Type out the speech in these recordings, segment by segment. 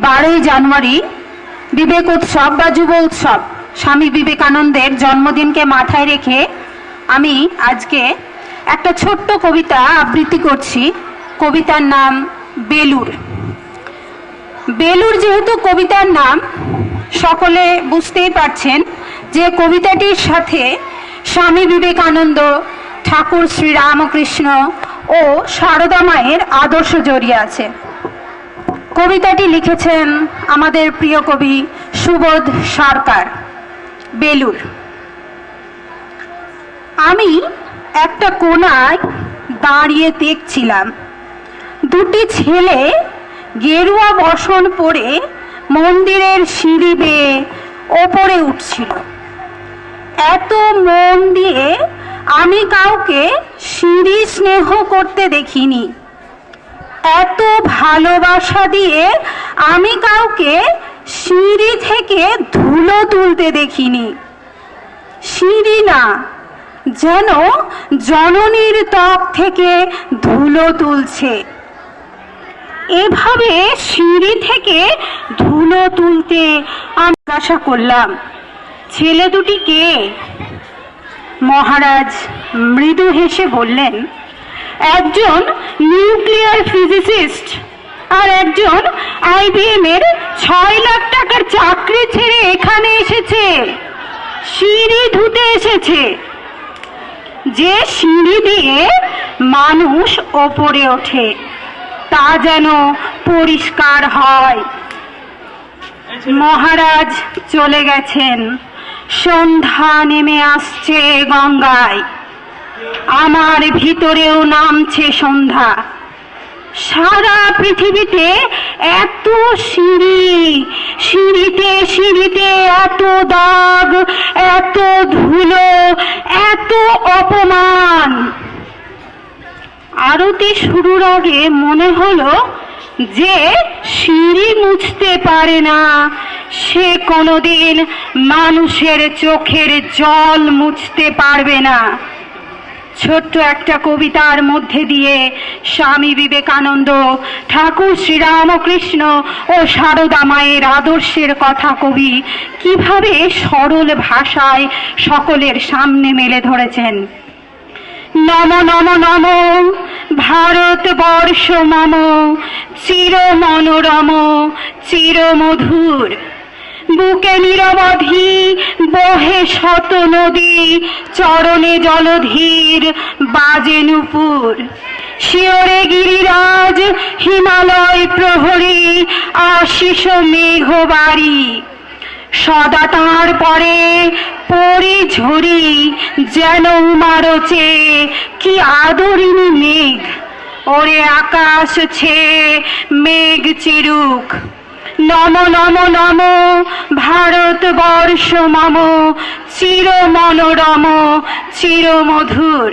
12ই জানুয়ারি বিবেক उत्सव বা যুব उत्सव स्वामी विवेकानंदेर जन्मदिन के माथाय रेखे आमी आजके एक छोट्ट कविता आबृत्ति करछि। कवितार नाम बेलुर। बेलुर जेहेतु कवितार नाम सकले बुझतेई पारछेन जे कविताटिर साथे स्वामी विवेकानंद, ठाकुर श्री रामकृष्ण और शारदा मायेर आदर्श जड़िये आछे। कविताटी लिखेছেন আমাদের প্রিয় কবি সুবোধ সরকার। বেলুর। আমি একটা কোণায় দাঁড়িয়ে দেখছিলাম দুটি ছেলে গেরুয়া বসন পরে মন্দিরের সিঁড়ি বেয়ে ওপরে উঠছিল। এত মন দিয়ে আমি কাউকে সিঁড়ি স্নেহ করতে দেখিনি, এত ভালোবাসা দিয়ে আমি কাউকে সিঁড়ি থেকে ধুলো তুলতে দেখিনি। সিঁড়ি না, যেন জননীর ত্বক থেকে ধুলো তুলছে। এভাবে সিঁড়ি থেকে ধুলো তুলতে আমি আশা করলাম ছেলে দুটি কে? মহারাজ মৃদু হেসে বললেন, একজন নিউক্লিয়ার ফিজিসিস্ট আর একজন আইবিএম এর 6 লাখ টাকার চাকরি ছেড়ে এখানে এসেছে, সিঁড়ি ধুতে এসেছে। যে সিঁড়ি দিয়ে মানুষ ওপরে ওঠে তা যেন পরিষ্কার হয়। মহারাজ চলে গেছেন। সন্ধ্যা নেমে আসছে গঙ্গায়, আমার ভিতরেও নামছে সন্ধ্যা। সারা পৃথিবীতে এত সিঁড়ি, সিঁড়িতে সিঁড়িতে এত দাগ, এত ধুলো, এত অপমান। আরতি শুরুর আগে মনে হলো যে সিঁড়ি মুছতে পারে না সে কোনোদিন মানুষের চোখের জল মুছতে পারবে না। ছোট্ট একটা কবিতার মধ্যে দিয়ে স্বামী বিবেকানন্দ, ঠাকুর শ্রী রামকৃষ্ণ ও শারদা মায়ের আদর্শের কথা কবি কিভাবে সরল ভাষায় সকলের সামনে মেলে ধরেছেন। নম নম নম ভারতবর্ষ মম, চির মনোরম চির মধুর। বুকে নিরবধি বহে শত নদী, চরণে জলধীর বাজে নূপুর। শিওরে গিরিরাজ হিমালয় প্রহরী, আশিস মেঘবাড়ি। সদা তাঁর পরে পরি ঝরি, যেন উমারচে কি আদরিনী মেঘ। ওরে আকাশ ছেয়ে মেঘ চিরুক। নম নম নম ভারতবর্ষ মম, চির মনোরম চির মধুর।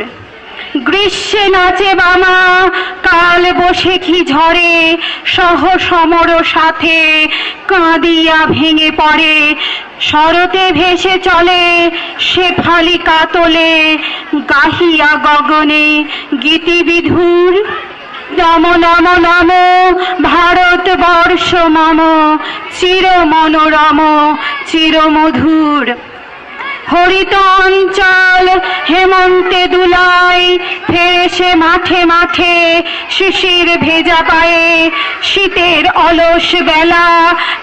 গ্রীষ্মে নাচে বামা, কাল বৈশাখী ঝড়ে সহ সমর সাথে কাঁদিয়া ভেঙে পড়ে। শরতে ভেসে চলে শেফালি কাতলে, গাহিয়া গগনে গীতিবিধুর। নম নম নম ভারতবর্ষ মম, চির মনোরম চির মধুর। হরিত অঞ্চল হেমন্তে দুলায়, ফেরেছে মাঠে মাঠে শিশির ভেজা পায়ে। শীতের অলস বেলা,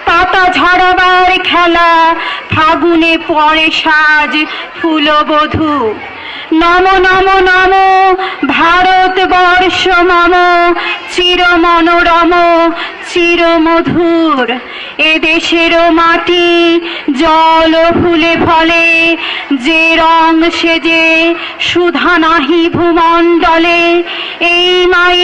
পাতা ঝরাবার খেলা, ফাগুনে পরে সাজ ফুলবধূ। নম নম নম ভারতবর্ষ মম, চির মনোরম চির মধুর। এ দেশেরও মাটি জল ফুলে ফলে, যে রং সেজে সুধা নাহি ভূমণ্ডলে। এই মাই